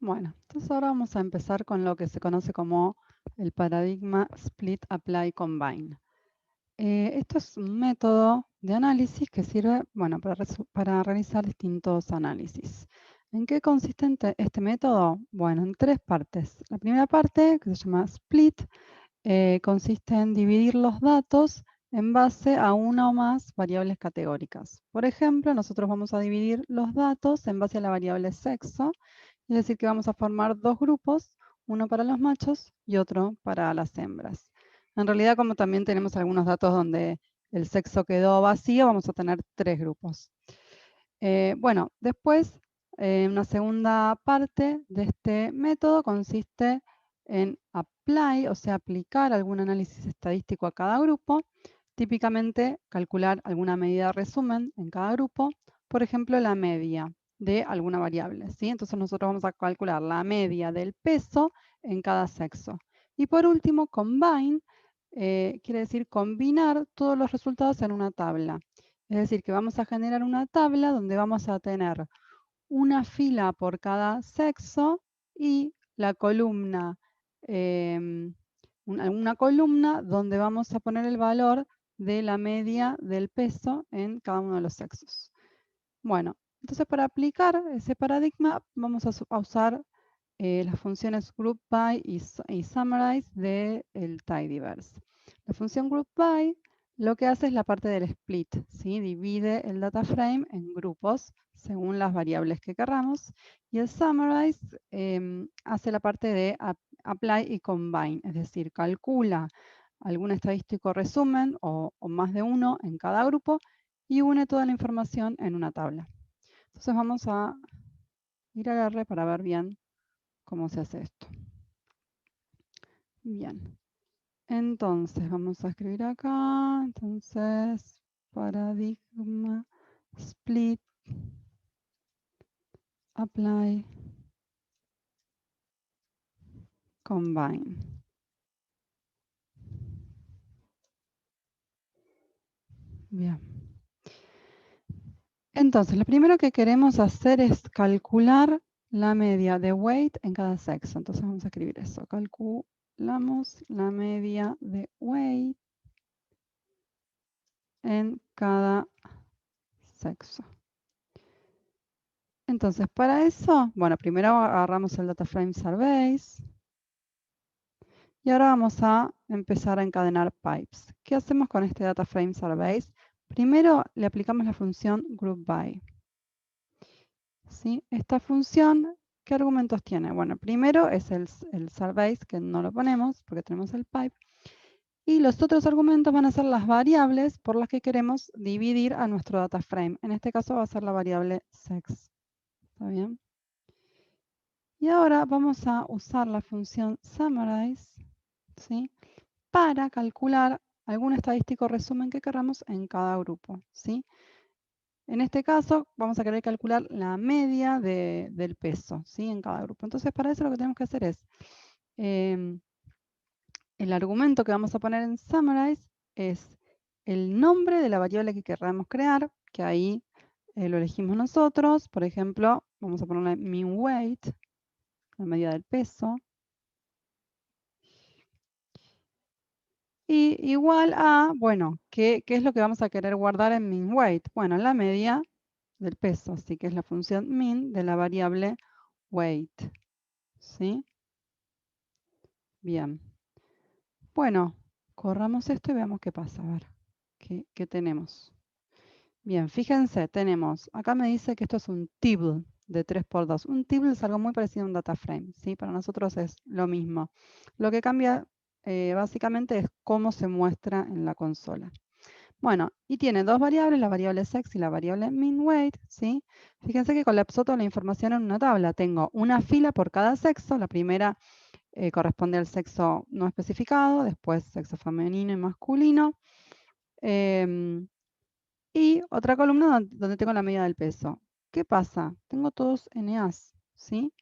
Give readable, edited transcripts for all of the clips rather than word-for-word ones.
Bueno, entonces ahora vamos a empezar con lo que se conoce como el paradigma Split, Apply, Combine. Esto es un método de análisis que sirve, bueno, para realizar distintos análisis. ¿En qué consiste este método? Bueno, en tres partes. La primera parte, que se llama Split, consiste en dividir los datos en base a una o más variables categóricas. Por ejemplo, nosotros vamos a dividir los datos en base a la variable sexo, es decir, que vamos a formar dos grupos, uno para los machos y otro para las hembras. En realidad, como también tenemos algunos datos donde el sexo quedó vacío, vamos a tener tres grupos. Bueno, después, una segunda parte de este método consiste en apply, o sea, aplicar algún análisis estadístico a cada grupo, típicamente calcular alguna medida de resumen en cada grupo, por ejemplo, la media de alguna variable, ¿sí? Entonces nosotros vamos a calcular la media del peso en cada sexo. Y por último, combine, quiere decir combinar todos los resultados en una tabla. Es decir, que vamos a generar una tabla donde vamos a tener una fila por cada sexo y la columna, una columna donde vamos a poner el valor de la media del peso en cada uno de los sexos. Bueno, entonces para aplicar ese paradigma vamos a usar las funciones groupBy y summarize del tidyverse. La función groupBy lo que hace es la parte del split, ¿sí? Divide el data frame en grupos según las variables que querramos, y el summarize hace la parte de apply y combine, es decir, calcula algún estadístico resumen o más de uno en cada grupo y une toda la información en una tabla. Entonces vamos a ir a R para ver bien cómo se hace esto. Bien, entonces vamos a escribir acá, entonces paradigma, split, apply, combine. Bien. Entonces, lo primero que queremos hacer es calcular la media de weight en cada sexo. Entonces vamos a escribir eso. Calculamos la media de weight en cada sexo. Entonces, para eso, bueno, primero agarramos el data frame surveys y ahora vamos a empezar a encadenar pipes. ¿Qué hacemos con este data frame surveys? Primero le aplicamos la función groupBy. ¿Sí? Esta función, ¿qué argumentos tiene? Bueno, primero es el surveys, que no lo ponemos porque tenemos el pipe. Y los otros argumentos van a ser las variables por las que queremos dividir a nuestro data frame. En este caso va a ser la variable sex. ¿Está bien? Y ahora vamos a usar la función summarize, ¿sí? Para calcular algún estadístico resumen que queramos en cada grupo, ¿sí? En este caso vamos a querer calcular la media del peso, ¿sí? En cada grupo. Entonces para eso lo que tenemos que hacer es, el argumento que vamos a poner en summarize es el nombre de la variable que queramos crear, que ahí lo elegimos nosotros. Por ejemplo, vamos a ponerle mean weight, la medida del peso. Y igual a, bueno, ¿qué es lo que vamos a querer guardar en mean weight? Bueno, la media del peso, así que es la función min de la variable weight. ¿Sí? Bien. Bueno, corramos esto y veamos qué pasa. A ver, ¿qué tenemos? Bien, fíjense, tenemos, acá me dice que esto es un tibble de 3×2. Un tibble es algo muy parecido a un data frame, ¿sí? Para nosotros es lo mismo. Lo que cambia básicamente es cómo se muestra en la consola. Bueno, y tiene dos variables, la variable sex y la variable mean weight, ¿sí? Fíjense que colapsó toda la información en una tabla. Tengo una fila por cada sexo. La primera corresponde al sexo no especificado, después sexo femenino y masculino. Y otra columna donde tengo la medida del peso. ¿Qué pasa? Tengo todos NAs, ¿sí?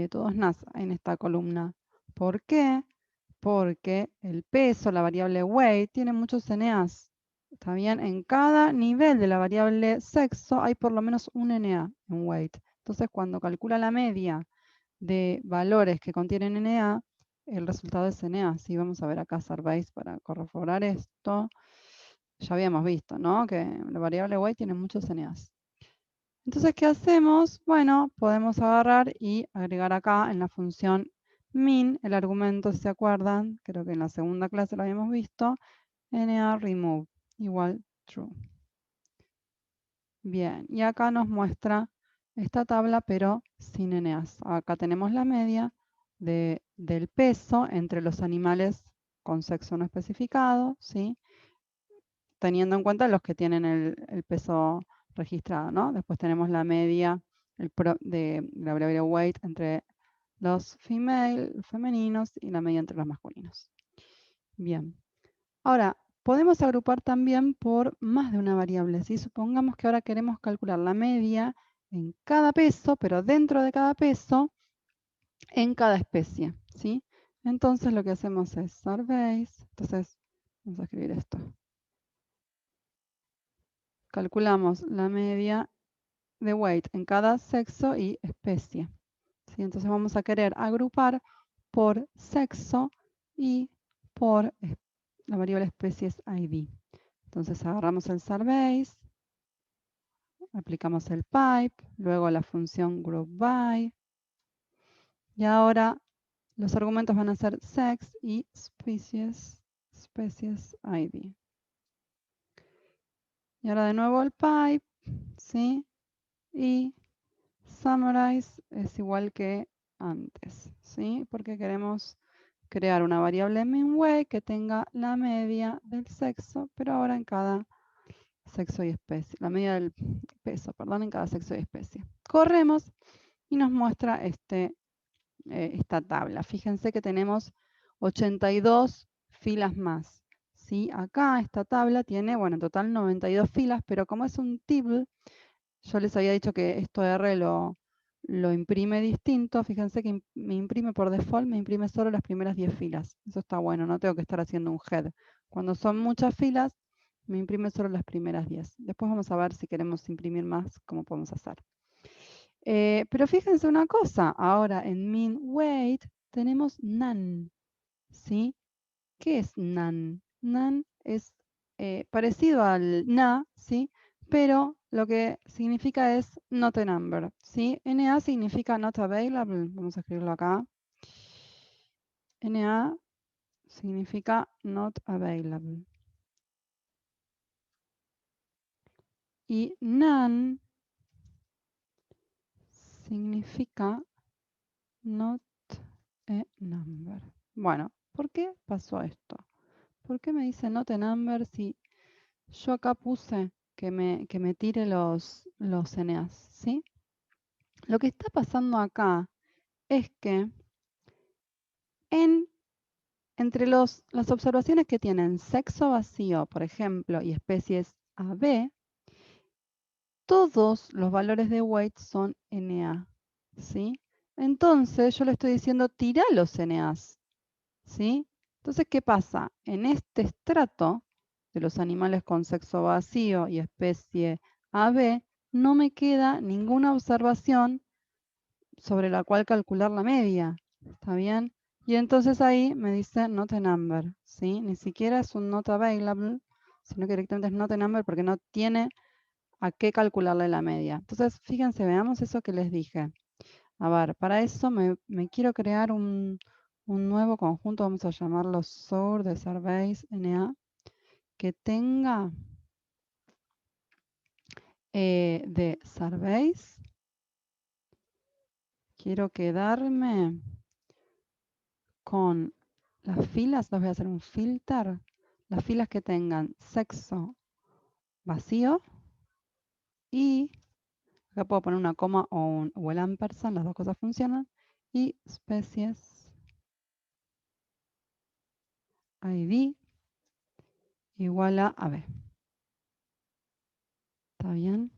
Todos NAs en esta columna. ¿Por qué? Porque el peso, la variable weight, tiene muchos NAs. ¿Está bien? En cada nivel de la variable sexo hay por lo menos un NA en weight. Entonces, cuando calcula la media de valores que contienen NA, el resultado es NA. Sí, vamos a ver acá Surveys para corroborar esto. Ya habíamos visto, ¿no? Que la variable weight tiene muchos NAs. Entonces, ¿qué hacemos? Bueno, podemos agarrar y agregar acá en la función min el argumento, si se acuerdan, creo que en la segunda clase lo habíamos visto, NA remove igual true. Bien, y acá nos muestra esta tabla, pero sin NAs. Acá tenemos la media del peso entre los animales con sexo no especificado, ¿sí? Teniendo en cuenta los que tienen el peso registrado, ¿no? Después tenemos la media de la variable weight entre los femeninos y la media entre los masculinos. Bien. Ahora, podemos agrupar también por más de una variable. ¿Sí? Supongamos que ahora queremos calcular la media en cada peso, pero dentro de cada peso, en cada especie. ¿Sí? Entonces lo que hacemos es surveys. Entonces, vamos a escribir esto. Calculamos la media de weight en cada sexo y especie. ¿Sí? Entonces vamos a querer agrupar por sexo y por la variable especies ID. Entonces agarramos el surveys, aplicamos el pipe, luego la función groupBy, y ahora los argumentos van a ser sex y species ID. Y ahora de nuevo el pipe, ¿sí? Y summarize es igual que antes, ¿sí? Porque queremos crear una variable minweight que tenga la media del sexo, pero ahora en cada sexo y especie, la media del peso, perdón, en cada sexo y especie. Corremos y nos muestra esta tabla. Fíjense que tenemos 82 filas más. ¿Sí? Acá esta tabla tiene, bueno, en total 92 filas, pero como es un table, yo les había dicho que esto R lo imprime distinto. Fíjense que me imprime por default, me imprime solo las primeras 10 filas. Eso está bueno, no tengo que estar haciendo un head. Cuando son muchas filas, me imprime solo las primeras 10. Después vamos a ver si queremos imprimir más, cómo podemos hacer. Pero fíjense una cosa, ahora en min weight tenemos none, ¿sí? ¿Qué es none? None es parecido al na, ¿sí? Pero lo que significa es not a number, ¿sí? NA significa not available, vamos a escribirlo acá. NA significa not available. Y none significa not a number. Bueno, ¿por qué pasó esto? ¿Por qué me dice not a number si yo acá puse que me tire los NAs, ¿sí? Lo que está pasando acá es que entre las observaciones que tienen sexo vacío, por ejemplo, y especies AB, todos los valores de weight son NA, ¿sí? Entonces yo le estoy diciendo tira los NAs, ¿sí? Entonces, ¿qué pasa? En este estrato de los animales con sexo vacío y especie AB, no me queda ninguna observación sobre la cual calcular la media. ¿Está bien? Y entonces ahí me dice not a number, ¿sí? Ni siquiera es un not available, sino que directamente es not a number porque no tiene a qué calcularle la media. Entonces, fíjense, veamos eso que les dije. A ver, para eso me quiero crear un nuevo conjunto, vamos a llamarlo source de surveys NA, que tenga de surveys. Quiero quedarme con las filas, les voy a hacer un filter, las filas que tengan sexo vacío y acá puedo poner una coma o el ampersand, las dos cosas funcionan, y especies ID igual a AB. ¿Está bien?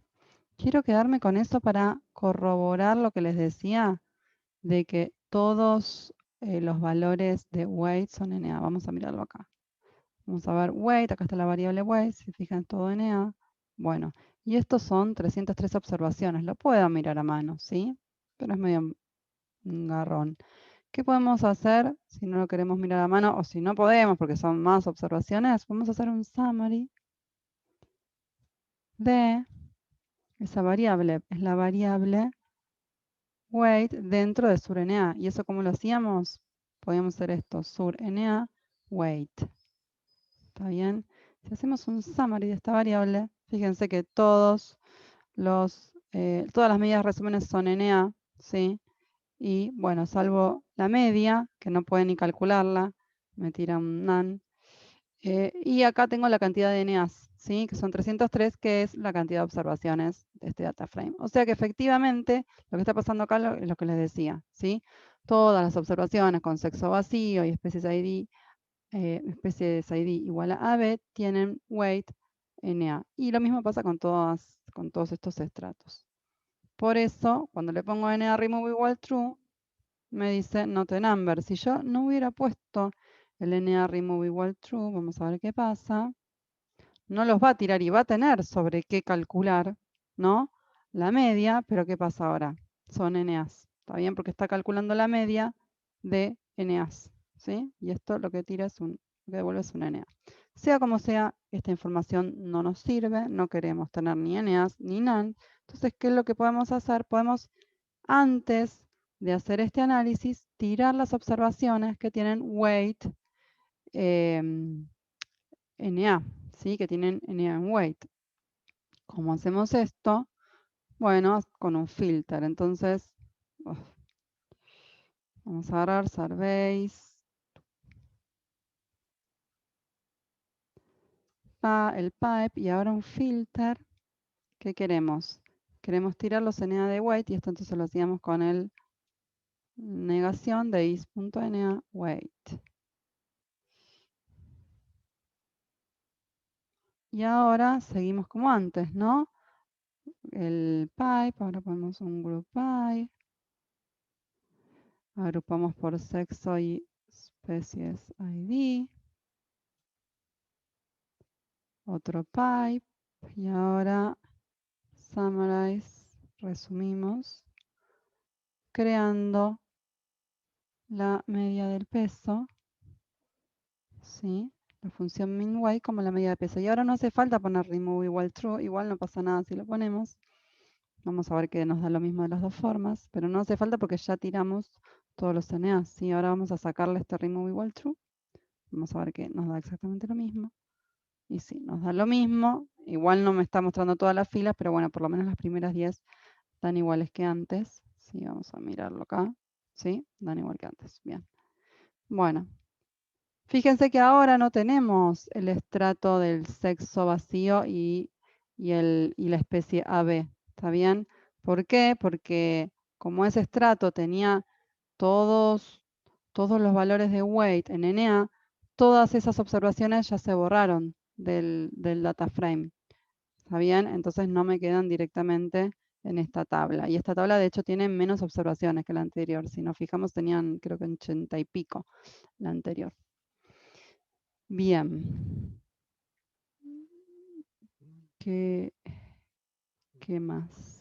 Quiero quedarme con eso para corroborar lo que les decía de que todos los valores de weight son NA. Vamos a mirarlo acá. Vamos a ver weight, acá está la variable weight, si fijan todo NA. Bueno, y estos son 303 observaciones. Lo puedo mirar a mano, ¿sí? Pero es medio un garrón. ¿Qué podemos hacer si no lo queremos mirar a mano o si no podemos porque son más observaciones? Vamos a hacer un summary de esa variable. Es la variable weight dentro de surNA. ¿Y eso cómo lo hacíamos? Podíamos hacer esto, surNA weight. ¿Está bien? Si hacemos un summary de esta variable, fíjense que todas las medidas resúmenes son NA, ¿sí? Y bueno, salvo la media, que no puede ni calcularla, me tira un none. Y acá tengo la cantidad de NAs, ¿sí? Que son 303, que es la cantidad de observaciones de este data frame. O sea que efectivamente lo que está pasando acá es lo que les decía, ¿sí? Todas las observaciones con sexo vacío y especies ID igual a AB tienen weight NA. Y lo mismo pasa con todos estos estratos. Por eso, cuando le pongo NA remove igual true, me dice not a number. Si yo no hubiera puesto el NA remove igual true, vamos a ver qué pasa. No los va a tirar y va a tener sobre qué calcular, ¿no? La media, pero ¿qué pasa ahora? Son NAs. ¿Está bien? Porque está calculando la media de NAs. ¿Sí? Y esto lo que tira es lo que devuelve es un NA. Sea como sea, esta información no nos sirve, no queremos tener ni NAs ni NaN. Entonces, ¿qué es lo que podemos hacer? Podemos, antes de hacer este análisis, tirar las observaciones que tienen weight NA, ¿sí? Que tienen NA en weight. ¿Cómo hacemos esto? Bueno, con un filter. Entonces, vamos a agarrar surveys, el pipe y ahora un filter. ¿Qué queremos? Queremos tirar los NA de weight y esto entonces lo hacíamos con el negación de is.na weight. Y ahora seguimos como antes, ¿no? El pipe, ahora ponemos un group by. Agrupamos por sexo y species ID. Otro pipe. Y ahora summarize, resumimos, creando la media del peso, ¿sí? La función min_y como la media de peso. Y ahora no hace falta poner remove igual true, igual no pasa nada si lo ponemos. Vamos a ver que nos da lo mismo de las dos formas, pero no hace falta porque ya tiramos todos los NA. ¿Sí? Ahora vamos a sacarle este remove igual true. Vamos a ver que nos da exactamente lo mismo. Y sí, nos da lo mismo. Igual no me está mostrando todas las filas, pero bueno, por lo menos las primeras 10 dan iguales que antes. Sí, vamos a mirarlo acá. Sí, dan igual que antes. Bien. Bueno, fíjense que ahora no tenemos el estrato del sexo vacío y la especie AB. ¿Está bien? ¿Por qué? Porque como ese estrato tenía todos los valores de weight en NA, todas esas observaciones ya se borraron del data frame. ¿Está bien? Entonces no me quedan directamente en esta tabla. Y esta tabla de hecho tiene menos observaciones que la anterior. Si nos fijamos tenían creo que 80 y pico la anterior. Bien. ¿Qué más?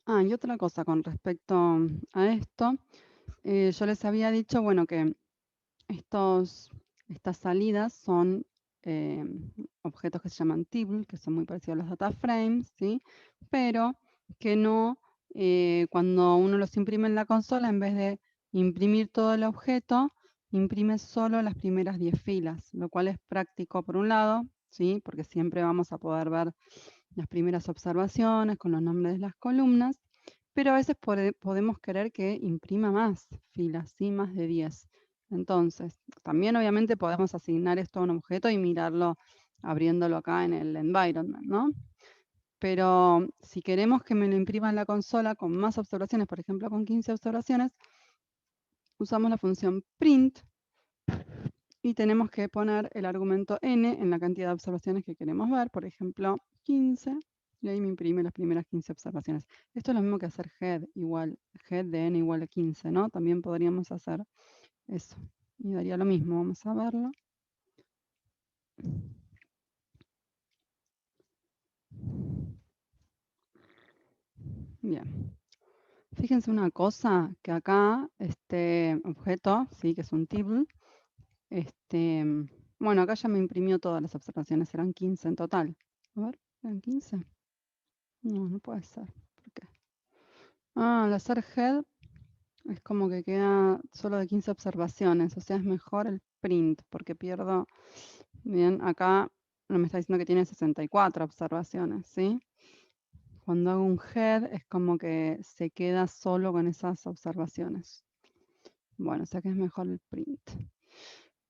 Y otra cosa con respecto a esto. Yo les había dicho, bueno, que estas salidas son objetos que se llaman tibble, que son muy parecidos a los data frames, ¿sí? Pero que no, cuando uno los imprime en la consola, en vez de imprimir todo el objeto, imprime solo las primeras 10 filas, lo cual es práctico por un lado, ¿sí? Porque siempre vamos a poder ver las primeras observaciones con los nombres de las columnas, pero a veces podemos querer que imprima más filas, ¿sí? Más de 10. Entonces, también obviamente podemos asignar esto a un objeto y mirarlo abriéndolo acá en el environment, ¿no? Pero si queremos que me lo imprima en la consola con más observaciones, por ejemplo con 15 observaciones, usamos la función print y tenemos que poner el argumento n en la cantidad de observaciones que queremos ver, por ejemplo 15, y ahí me imprime las primeras 15 observaciones. Esto es lo mismo que hacer head de n igual a 15, ¿no? También podríamos hacer eso. Y daría lo mismo, vamos a verlo. Bien. Fíjense una cosa, que acá este objeto, sí, que es un tibble, bueno, acá ya me imprimió todas las observaciones, eran 15 en total. A ver, ¿eran 15? No, no puede ser. ¿Por qué? Al hacer head es como que queda solo de 15 observaciones, o sea, es mejor el print, porque pierdo, bien, acá no me está diciendo que tiene 64 observaciones, ¿sí? Cuando hago un head es como que se queda solo con esas observaciones. Bueno, o sea que es mejor el print.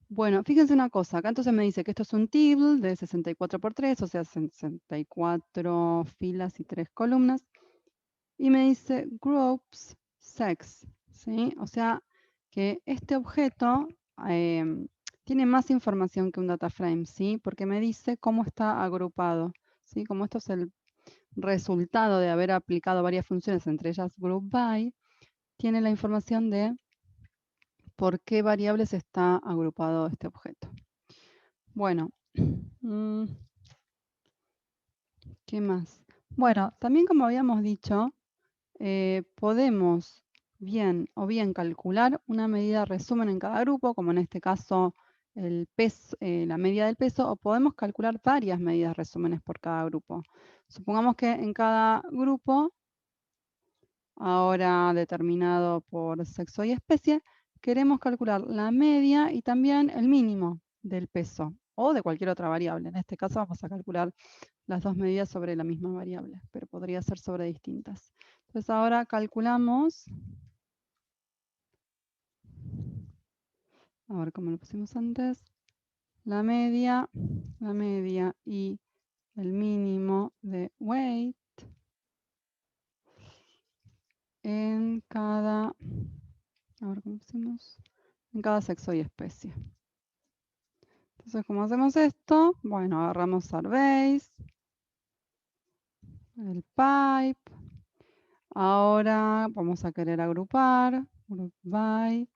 Bueno, fíjense una cosa, acá entonces me dice que esto es un table de 64 por 3, o sea, 64 filas y 3 columnas. Y me dice groups sex, ¿sí? O sea, que este objeto tiene más información que un data frame, ¿sí? Porque me dice cómo está agrupado, ¿sí? Como esto es el resultado de haber aplicado varias funciones, entre ellas group by, tiene la información de por qué variables está agrupado este objeto. Bueno, ¿qué más? Bueno, también como habíamos dicho, podemos bien calcular una medida resumen en cada grupo, como en este caso el peso, la medida del peso, o podemos calcular varias medidas resúmenes por cada grupo. Supongamos que en cada grupo, ahora determinado por sexo y especie, queremos calcular la media y también el mínimo del peso o de cualquier otra variable. En este caso vamos a calcular las dos medidas sobre la misma variable, pero podría ser sobre distintas. Entonces ahora calculamos, a ver cómo lo pusimos antes, la media y el mínimo de weight en cada, a ver cómo pusimos, en cada sexo y especie. Entonces, ¿cómo hacemos esto? Bueno, agarramos Sarbase, el pipe. Ahora vamos a querer agrupar, group by,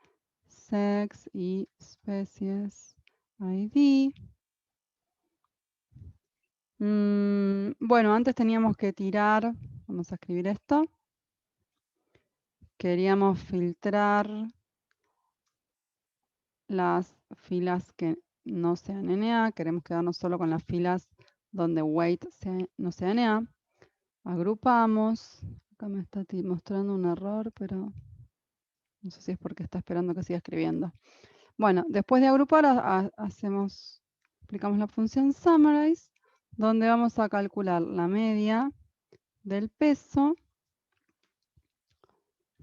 sex y species ID. Bueno, antes teníamos que tirar, vamos a escribir esto. Queríamos filtrar las filas que no sean NA, queremos quedarnos solo con las filas donde weight no sea NA. Agrupamos, acá me está mostrando un error, pero no sé si es porque está esperando que siga escribiendo. Bueno, después de agrupar, aplicamos la función summarize, donde vamos a calcular la media del peso,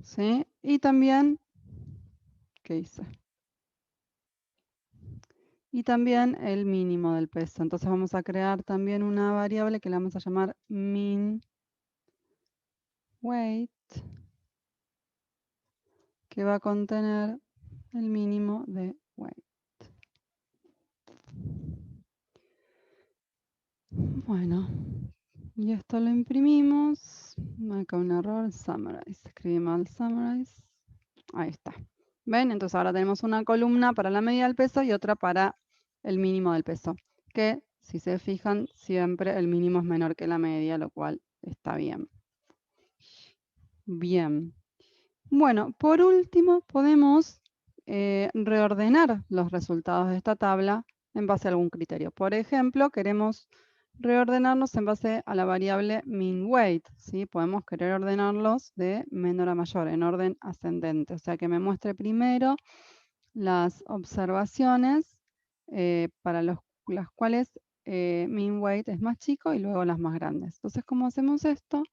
¿sí? Y también, ¿qué hice? Y también el mínimo del peso. Entonces vamos a crear también una variable que le vamos a llamar min weight, que va a contener el mínimo de weight. Bueno, y esto lo imprimimos. Acá un error, summarize. Escribí mal summarize. Ahí está. ¿Ven? Entonces ahora tenemos una columna para la medida del peso y otra para el mínimo del peso. Que, si se fijan, siempre el mínimo es menor que la media, lo cual está bien. Bien. Bueno, por último, podemos reordenar los resultados de esta tabla en base a algún criterio. Por ejemplo, queremos reordenarlos en base a la variable mean weight, ¿sí? Podemos querer ordenarlos de menor a mayor, en orden ascendente. O sea, que me muestre primero las observaciones para las cuales mean weight es más chico y luego las más grandes. Entonces, ¿cómo hacemos esto?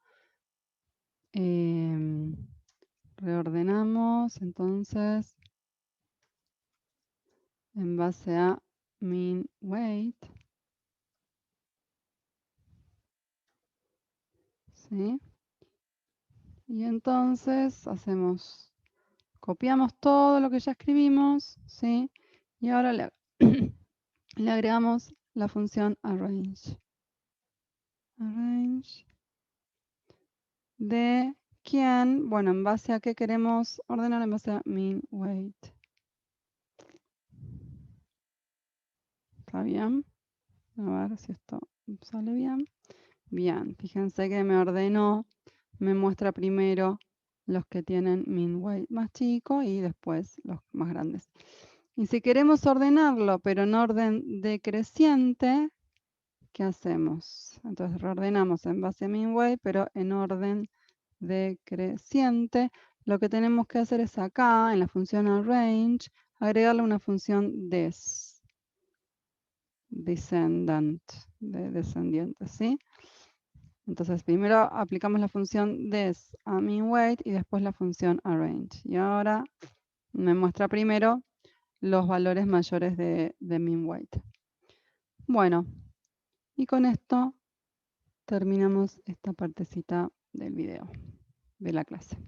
Reordenamos entonces en base a mean weight, ¿sí? Y entonces copiamos todo lo que ya escribimos, ¿sí? Y ahora le agregamos la función arrange. Arrange de quién, bueno, en base a qué queremos ordenar, en base a mean weight. ¿Está bien? A ver si esto sale bien. Bien, fíjense que me ordenó, me muestra primero los que tienen mean weight más chico y después los más grandes. Y si queremos ordenarlo, pero en orden decreciente, ¿qué hacemos? Entonces reordenamos en base a mean weight, pero en orden decreciente. Lo que tenemos que hacer es acá, en la función arrange, agregarle una función descendant, de descendiente, ¿sí? Entonces primero aplicamos la función des a mean weight y después la función arrange. Y ahora me muestra primero los valores mayores de mean weight. Bueno, y con esto terminamos esta partecita del video, de la clase.